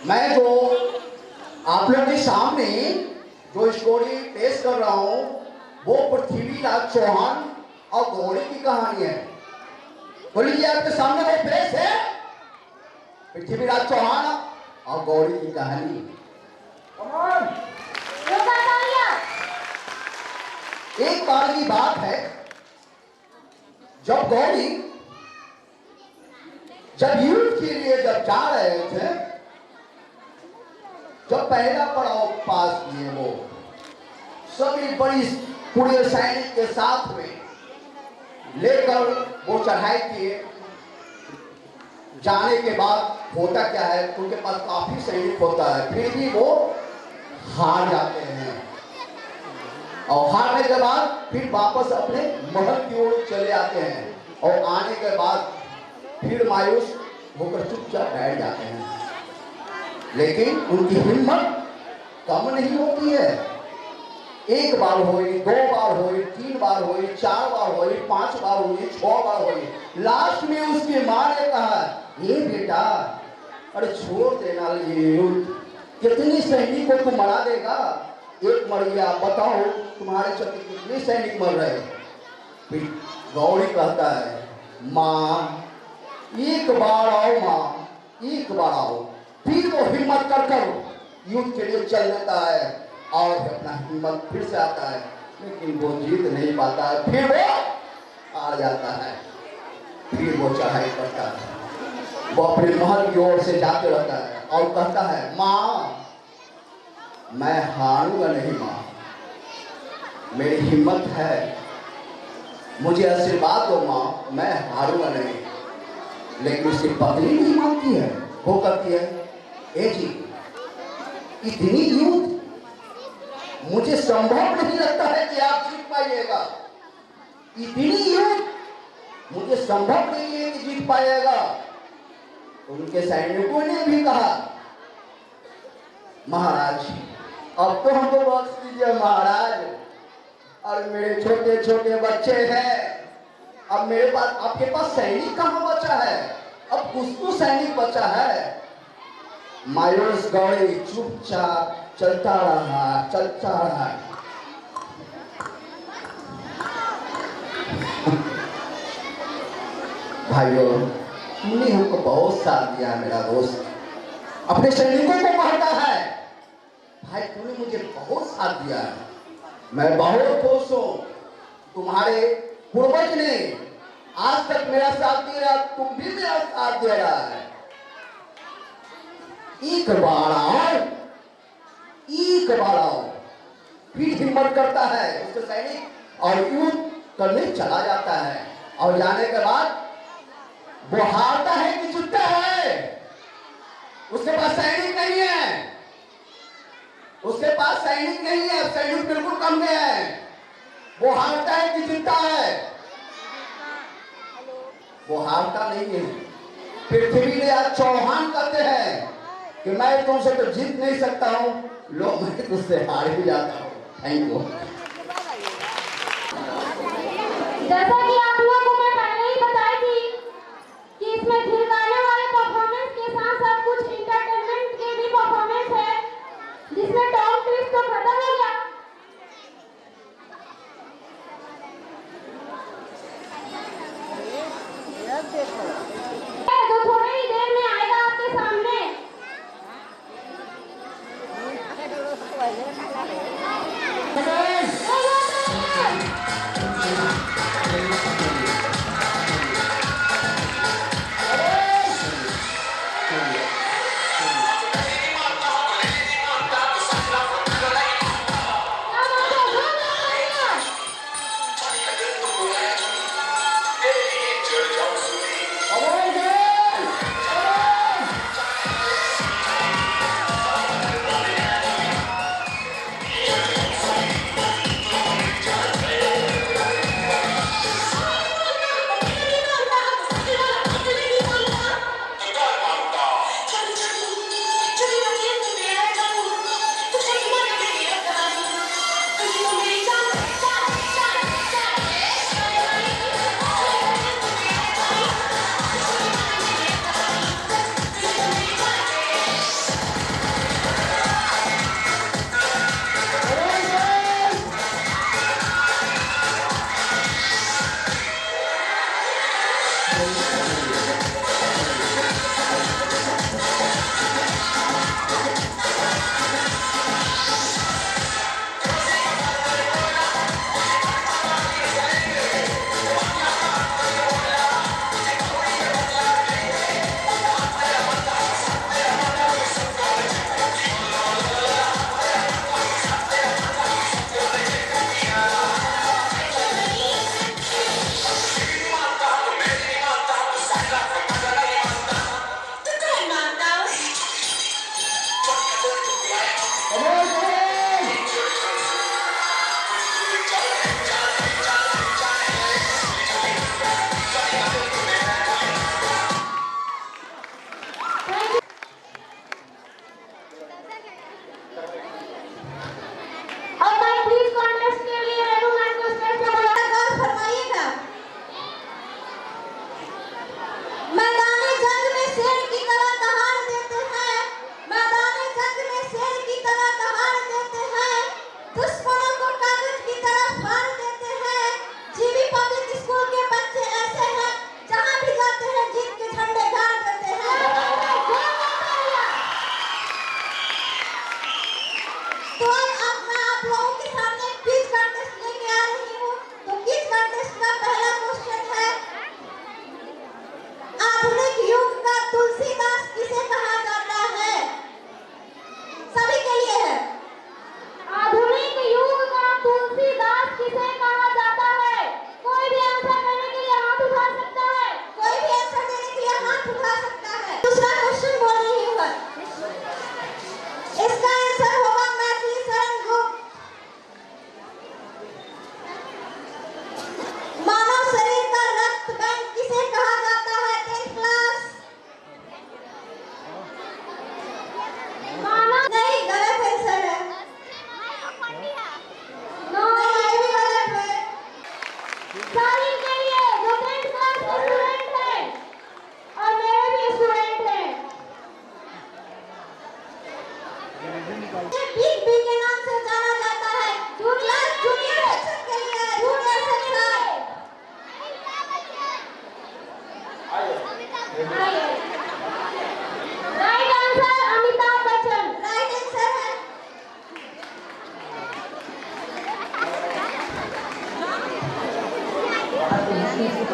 मैं जो आप लोगों के सामने जो स्टोरी पेश कर रहा हूँ वो पृथ्वीराज चौहान और गौरी की कहानी है। बोलिए आपके सामने वो पेश है पृथ्वीराज चौहान और गौरी की कहानी। एक बार की बात है जब गौरी जब युद्ध के लिए जब जा रहे थे, जब पहला पड़ाव पास किए वो सभी बड़ी पूरे सैनिक के साथ में लेकर वो चढ़ाई किए। जाने के बाद होता क्या है, उनके पास काफी सैनिक होता है, फिर भी वो हार जाते हैं और हारने के बाद फिर वापस अपने महल की ओर चले आते हैं और आने के बाद फिर मायूस होकर चुपचाप बैठ जाते हैं। लेकिन उनकी हिम्मत कम नहीं होती है। एक बार हुई, दो बार हुई, तीन बार हुई, चार बार हुई, पांच बार हुई, 6 बार हुई। लास्ट में उसकी मां ने कहा, ये बेटा अरे छोड़ देना ये युद्ध, कितनी सैनिक को तू मरा देगा? एक मर गया, बताओ तुम्हारे चलते कितने सैनिक मर रहे? फिर गौरी कहता है, मां एक बार आओ, मां एक बार आओ। फिर वो हिम्मत कर युद्ध के लिए चल देता है और अपना हिम्मत फिर से आता है, लेकिन वो जीत नहीं पाता है, फिर वो हार जाता है। फिर वो चढ़ाई करता है, वो अपने महल की ओर से जाते रहता है और कहता है, मां मैं हारूंगा नहीं, मां मेरी हिम्मत है, मुझे आशीर्वाद दो मां, मैं हारूंगा नहीं। लेकिन उसकी पत्नी नहीं मानती है। वो कहती है, ए जी इतनी युद्ध मुझे संभव नहीं लगता है कि आप जीत पाइएगा। इतनी युद्ध मुझे संभव नहीं है कि जीत पाइएगा। उनके सैनिकों ने भी कहा, महाराज अब तो हमको बख्श दीजिए महाराज, और मेरे छोटे छोटे बच्चे हैं, अब मेरे पास आपके पास सैनिक कहाँ बचा है? अब कुछ तो सैनिक बचा है। मायूस गौरी चुपचाप चलता रहा। भाइयों तुमने हमको बहुत साथ दिया मेरा दोस्त। अपने सैनिकों को कहता है, भाई तूने मुझे बहुत साथ दिया है, मैं बहुत खुश हूँ। तुम्हारे पूर्वज ने आज तक मेरा साथ दिया, तुम भी मेरा साथ दे रहा है। एक बार आओ। फिर हिम्मत करता है उसके सैनिक और युद्ध करने चला जाता है। और जाने के बाद वो हारता है कि जीतता है, उसके पास सैनिक नहीं है। उसके पास सैनिक नहीं है, सैनिक बिल्कुल कम में है। वो हारता है कि जीतता है? वो हारता नहीं है। पृथ्वीराज चौहान कहते हैं कि मैं तुमसे तो जीत नहीं सकता हूं, लो मैं तुझसे हार ही जाता हूं। Thank you. जैसा कि आप लोगों को मैं पहले ही बताई थी कि इसमें खिलवाने वाले परफॉर्मेंस के साथ साथ कुछ इंटरटेनमेंट के भी परफॉर्मेंस है, जिसमें टॉम ट्विस्ट तो खत्म हो गया। तो थोड़ी ही देर में आएगा आपके सामने। Right answer Amitabh Bachchan. Right answer है।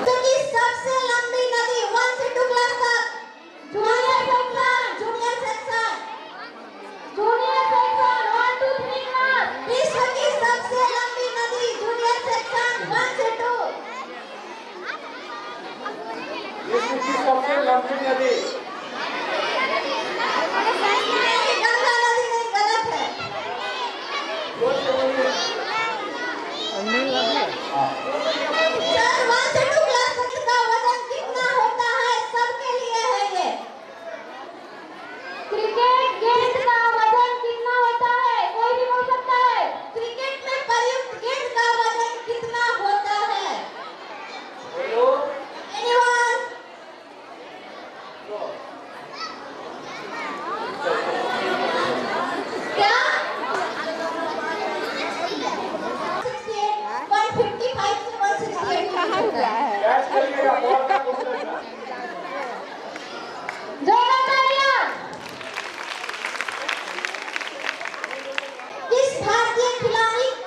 तो की सबसे लंबी नदी 1 से 2 क्लास तक। Junior section, junior section, junior section 1 2 3 class. विश्व की सबसे लंबी नदी जूनियर सेक्शन 1 से 2। विश्व की सबसे लंबी नदी गंगा नदी नहीं, गलत है। सर 1 से 2 क्लास तक का वजन कितना होता है? सबके लिए है ये। क्रिकेट गेंद का वजन कितना होता है? कोई भी बोल सकता है। क्रिकेट में प्रयुक्त गेंद का वजन कितना होता है? बोलो। एनीवन? क्या? 155 से 168 कैच करिएगा बॉल का क्वेश्चन था। जोरदार तालियां। किस भारतीय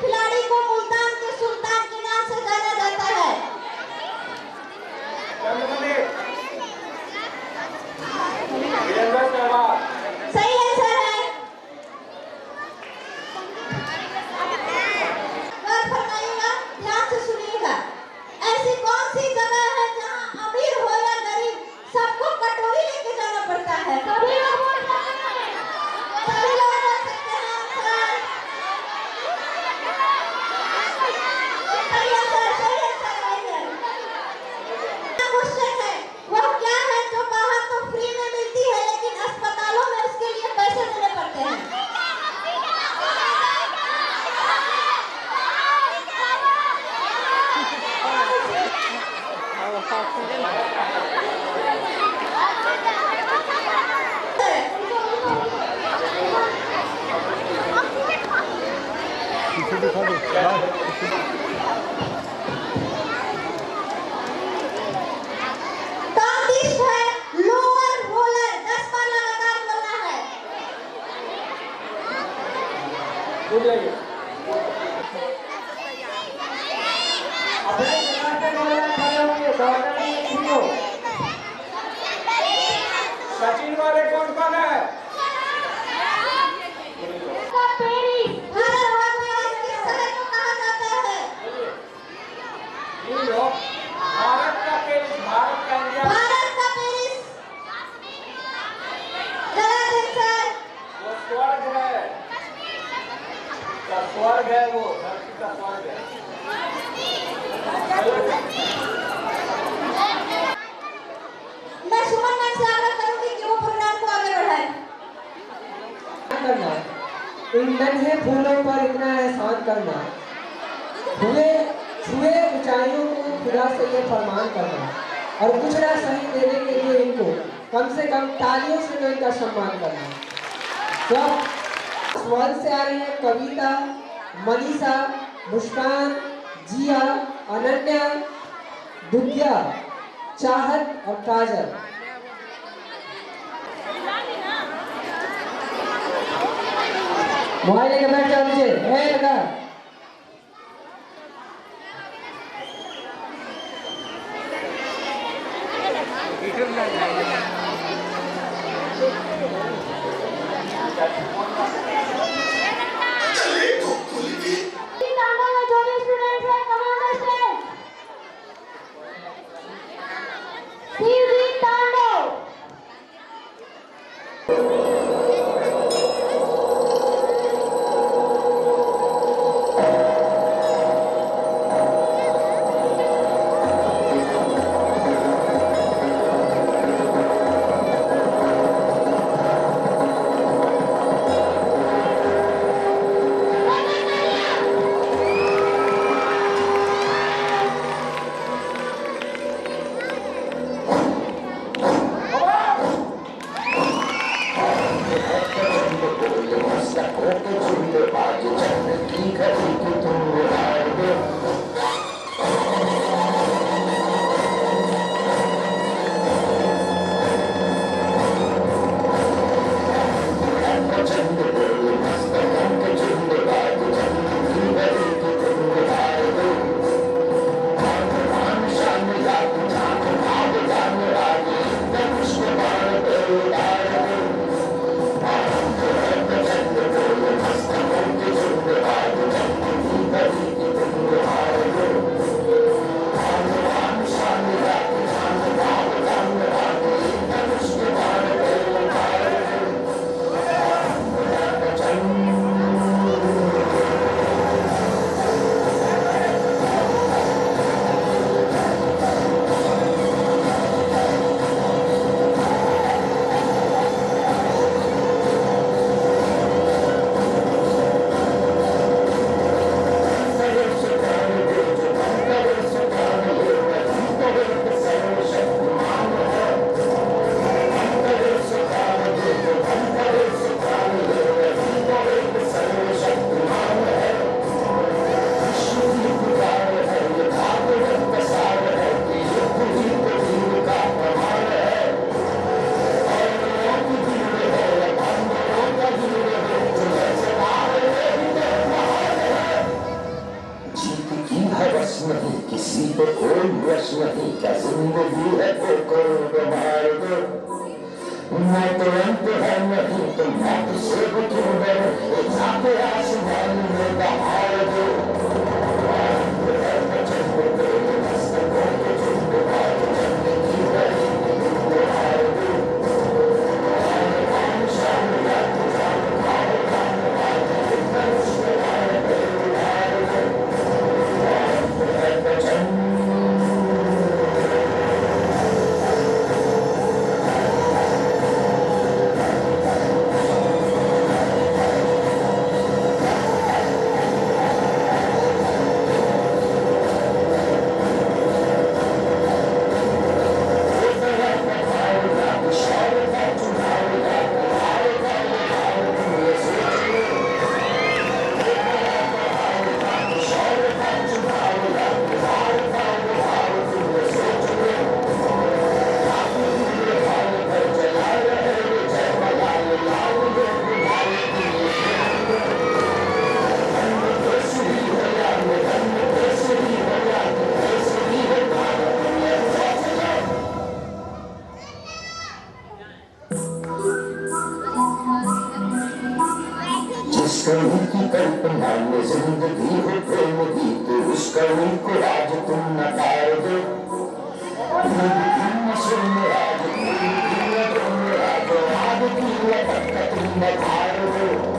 खिलाड़ी को मुल्तान के सुल्तान के नाम से जाना जाता है? वीरेंद्र सहवाग। सही आंसर है। गौर फरमाइएगा, ध्यान से सुनिएगा। ऐसी कौन सी जगह है जहां अमीर हो या गरीब सबको कटोरी लेके जाना पड़ता है? सभी लोग बोल सकते हैं। सभी लोग बोल सकते हैं आंसर। सही आंसर, सही आंसर, सही है। क्वेश्चन है, वो क्या है जो बाहर तो फ्री में मिलती है लेकिन अस्पतालों में उसके लिए पैसे देने पड़ते हैं? टॉपिक है लोअर रोलर। 10 बार लगातार बोलना है। भूल जाइए। अपने जगह पे बोलना खड़े होंगे, दौड़ना नहीं है किसी को। सचिन वाले कौन कौन है? का पेरिस। भारत में किस शहर को कहा जाता है? इन लोग भारत का पेरिस, भारत का इंडिया। भारत का पेरिस। गलत आंसर। वो स्वर्ग है, का स्वर्ग है, वो धरती का स्वर्ग है। मैं सुमन मैम से आग्रह करूंगी कि वो प्रोग्राम को आगे बढ़ाएं। करना, इन नन्हे फूलों पर इतना एहसान करना, छुए ऊंचाइयों को खुदा से ये फरमान करना, और कुछ ना सही देने के लिए इनको कम से कम तालियों से तो इनका सम्मान करना। तो अब स्वर से आ रही है कविता, मनीषा, मुस्कान, जिया, अनन्या, दुग्या, चाहत और काजल। मोबाइल लेके बैठ जाओ नीचे, है लगा। तांडव में जो भी स्टूडेंट है कमांडर स्टेज। शिवजीत तांडव। जिंदगी है तो करो बाहर दो मैं तो अंत है नहीं तो मौत से क्यों डरो जाके आसमान में बाहर दो कवि की कल्पना में जिंदगी हो प्रेम गीत उस कवि को आज तुम नकार दो आज की लपट तुम नकार दो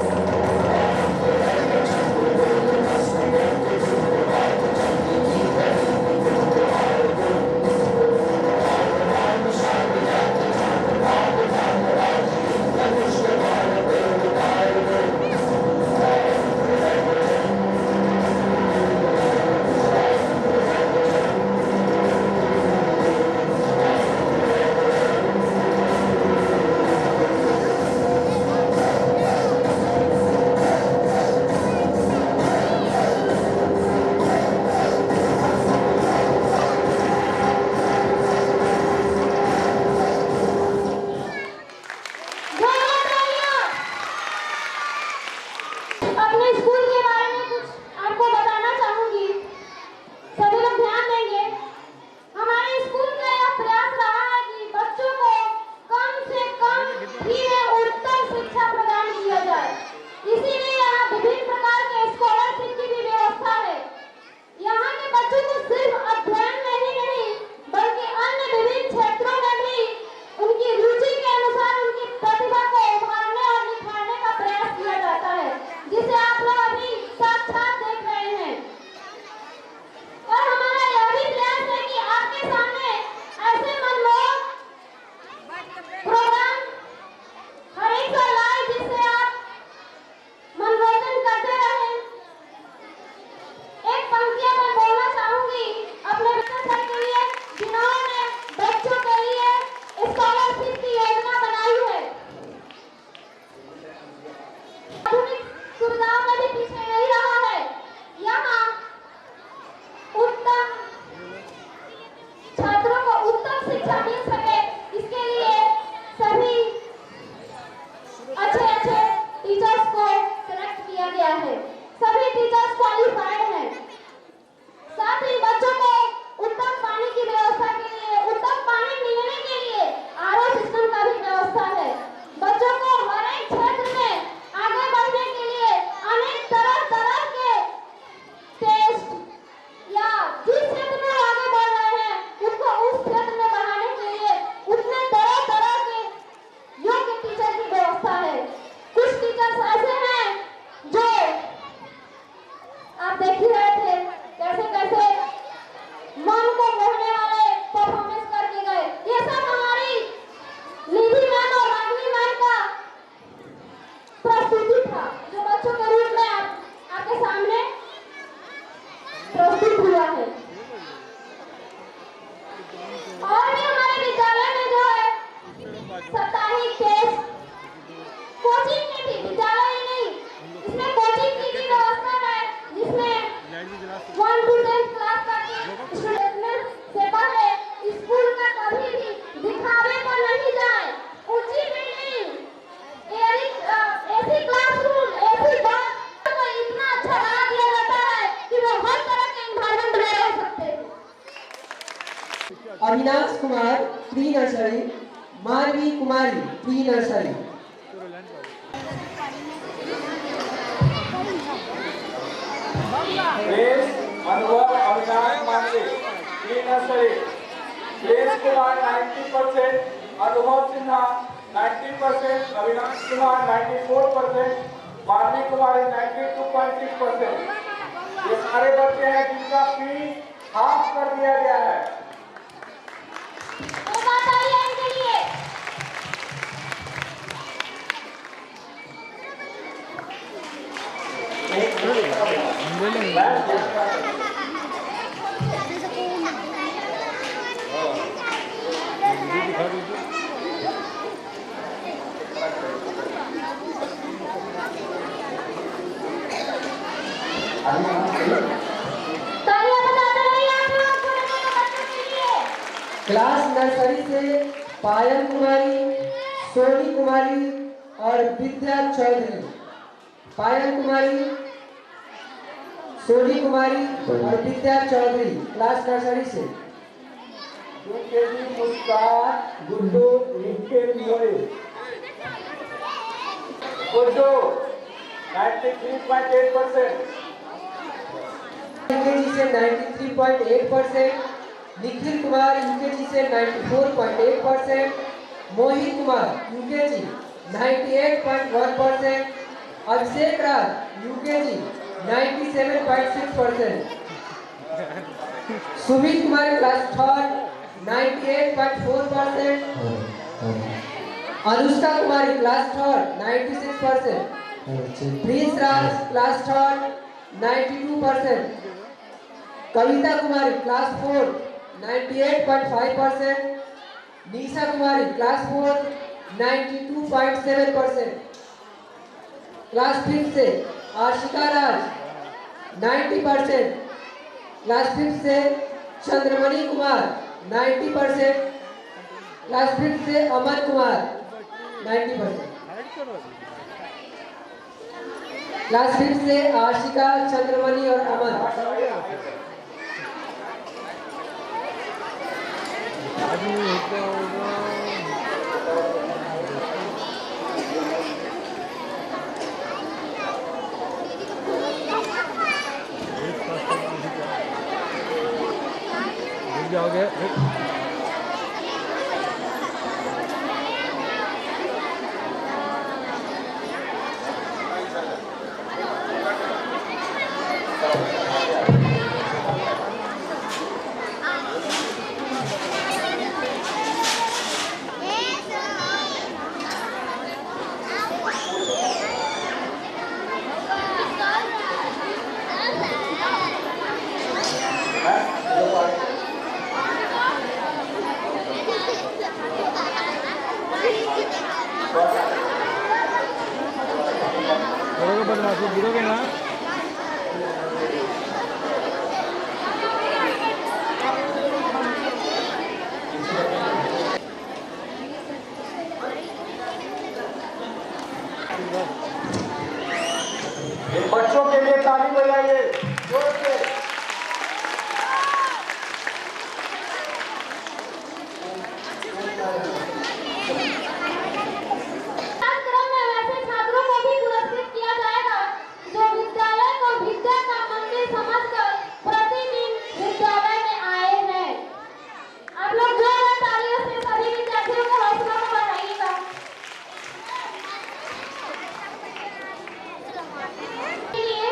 अविनाश कुमार प्री नर्सरी, मानवी कुमारी प्री नर्सरी। प्रेस अनुभव अविनाश मानवी प्री नर्सरी, प्रेस कुमार 90%, अनुभव सिन्हा 90%, अविनाश कुमार 94%, मानवी कुमारी 92.6%। ये सारे बच्चे हैं जिनका फी हाफ कर दिया गया है। वो बात आई है इनके लिए। तालियां बजाते रहिए आप लोग छोटे-छोटे बच्चों के लिए। क्लास नर्सरी से पायल कुमारी, सोनी कुमारी और विद्या चौधरी। पायल कुमारी, सोनी कुमारी और विद्या चौधरी क्लास नर्सरी से। यूकेजी मुस्कान गुड्डू रिंके मोरे, गुड्डू 93.8%, यूकेजी से 93.8%, निखिल कुमार यूकेजी से 94.8%, Mohit Kumar UKG 98.1%, Abhishek Raj UKG 97.6%, Sumit Kumar class third 98.4%, Anushka Kumari class third 96%, Prince Raj class third 92%, Kavita Kumari class fourth 98.5%, Nisha Kumari class fourth 92.7%, class fifth से आशिका राज 90%, क्लास फिफ्थ से चंद्रमणि कुमार 90%, क्लास फिफ्थ से अमन कुमार 90%, क्लास फिफ्थ से आशिका, चंद्रमणि और अमन। जाओगे गिरोगे बदमाशी, गिरोगे ना। बच्चों के लिए ताली बजाइए जोर से। कार्यक्रम में वैसे छात्रों को भी पुरस्कृत किया जाएगा जो विद्यालय को विद्या का मंदिर समझकर प्रतिदिन विद्यालय में आए हैं। आप लोग जोरदार तालियों से सभी विद्यार्थियों को हौसला बढ़ाइएगा। के लिए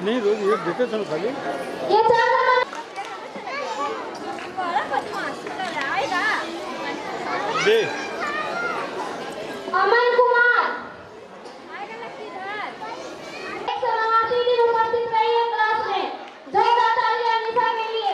नहीं रोज ये देते चलो खाली ये चंद्रमा दे अमन कुमार एक सौ 89 दिन उपस्थित रही है क्लास में। जोरदार तालियां निशा के लिए।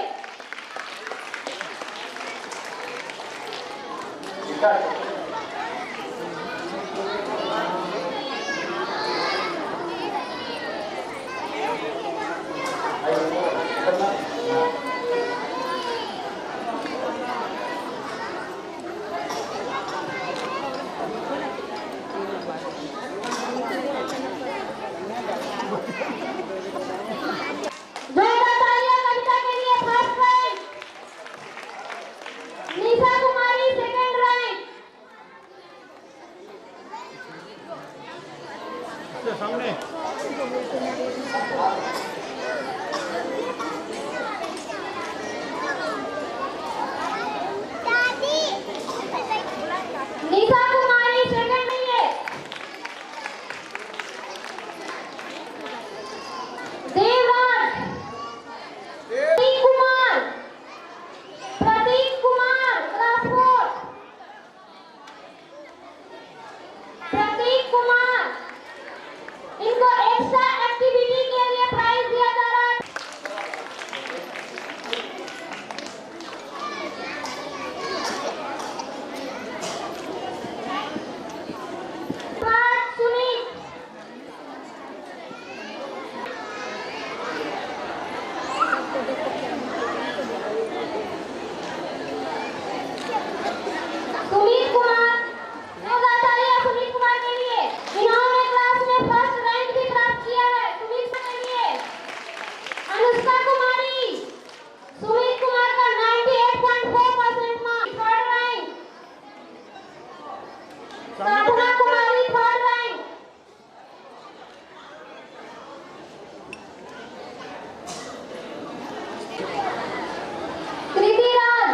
जोरदार तालियां कविता के लिए। First rank Nisha Kumari, second rank सामने निशा कुमारी, सेकंड में है देवराज प्रतीक कुमार क्लास 4 प्रतीक कुमार। इनको एक्स्ट्रा एक्टिविटी के लिए प्राइज दिया जा रहा है। सुनील सुनील कुमार, जोरदार तालियां सुनील कुमार के लिए। इन्होंने क्लास में फर्स्ट रैंक भी प्राप्त किया है। सुनील कुमार के लिए अनुष्का कुमारी, सुनील कुमार का 98.4% marks, third rank. Sadhana Kumari, third rank. Kriti Raj,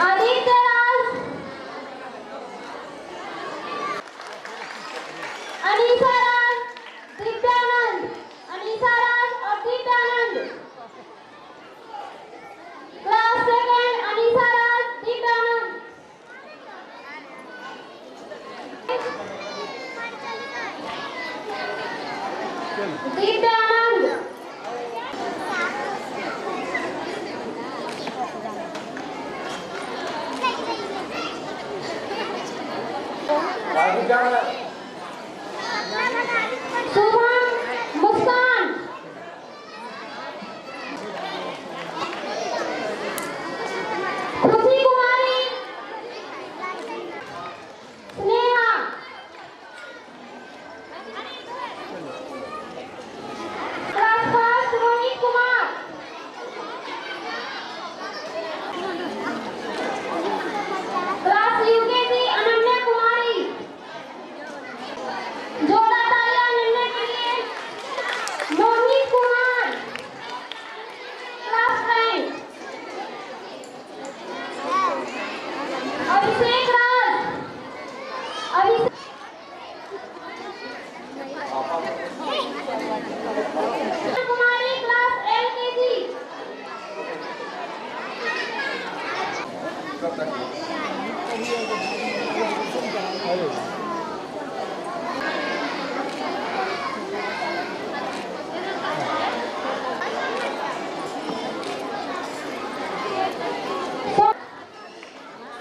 Aditya Raj, Anisa Raj, Divyanand, Anisa Raj और Divyanand. Class second Anisa Raj, Divyanand. Divyanand Shubham Muskan, Khushi Kumari, Sneha, class first Rohit Kumar, class UKG Ananya Kumari. जोरदार तालियां अनन्या के लिए। Mohit Kumar, class rank. Abhishek Raj, Kumari, class LKG.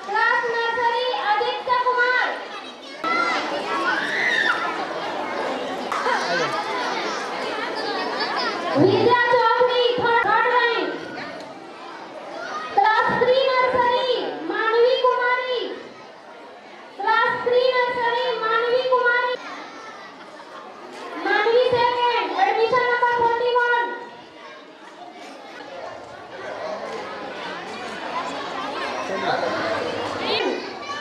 Class nursery Aditya Kumar, Vidya Chaudhary, third rank. Class 3 nursery Manvi Kumari, class 3 nursery Manvi कुमारी, मानवी second, admission number 41।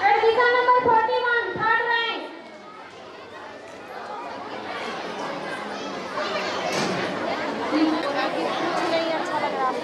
Admission number 41, third rank. नहीं अच्छा लग रहा है।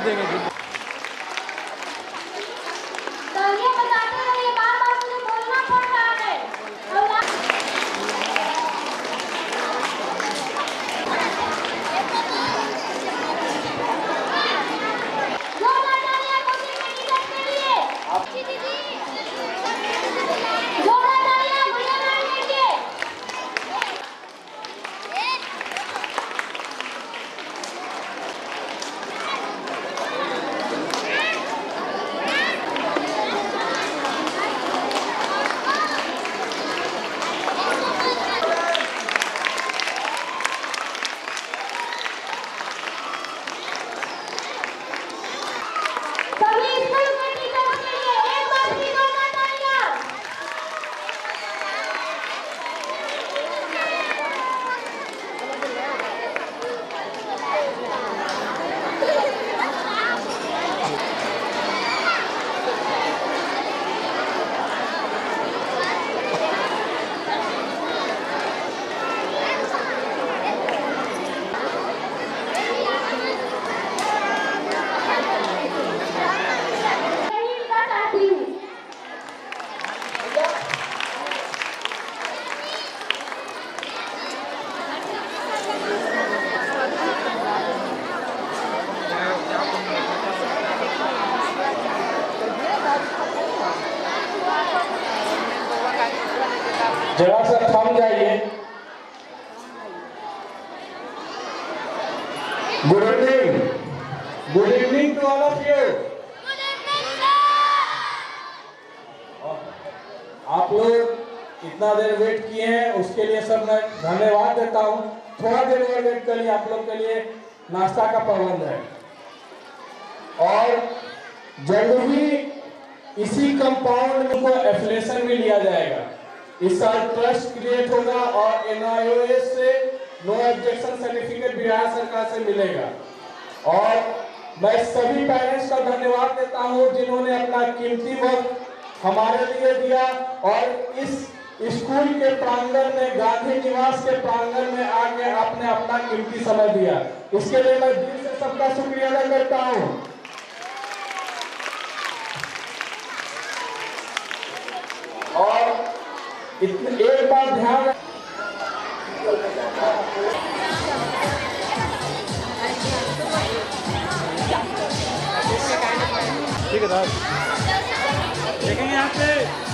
देंगे। तालियां बजाते रहिए, बार-बार मुझे बोलना पड़ रहा है। जोरदार तालियां कोचिंग के टीचर्स के लिए। जोरदार तालियां गुड़िया मैम के लिए। सभी स्कूल के टीचर्स के लिए एक बार फिर जोरदार तालियां। यही का चाहती हूँ। जरा सा थम जाइए। Good evening. Good evening to all of you. आप लोग इतना देर वेट किए हैं उसके लिए सब मैं धन्यवाद देता हूँ। थोड़ा देर और वेट करिए, आप लोग के लिए नाश्ता का प्रबंध है और जल्द ही इसी कंपाउंड को एफिलिएशन भी लिया जाएगा। इस साल ट्रस्ट क्रिएट होगा और NIOS से नो ऑब्जेक्शन सर्टिफिकेट बिहार सरकार से मिलेगा। और मैं सभी पेरेंट्स का धन्यवाद देता हूं जिन्होंने अपना कीमती वक्त हमारे लिए दिया और इस स्कूल के प्रांगण में, गांधी निवास के प्रांगण में आके आपने अपना कीमती समय दिया। इसके लिए मैं दिल से सबका शुक्रिया अदा करता हूं। और एक बार ध्यान ठीक है साहब, देखेंगे यहाँ पे।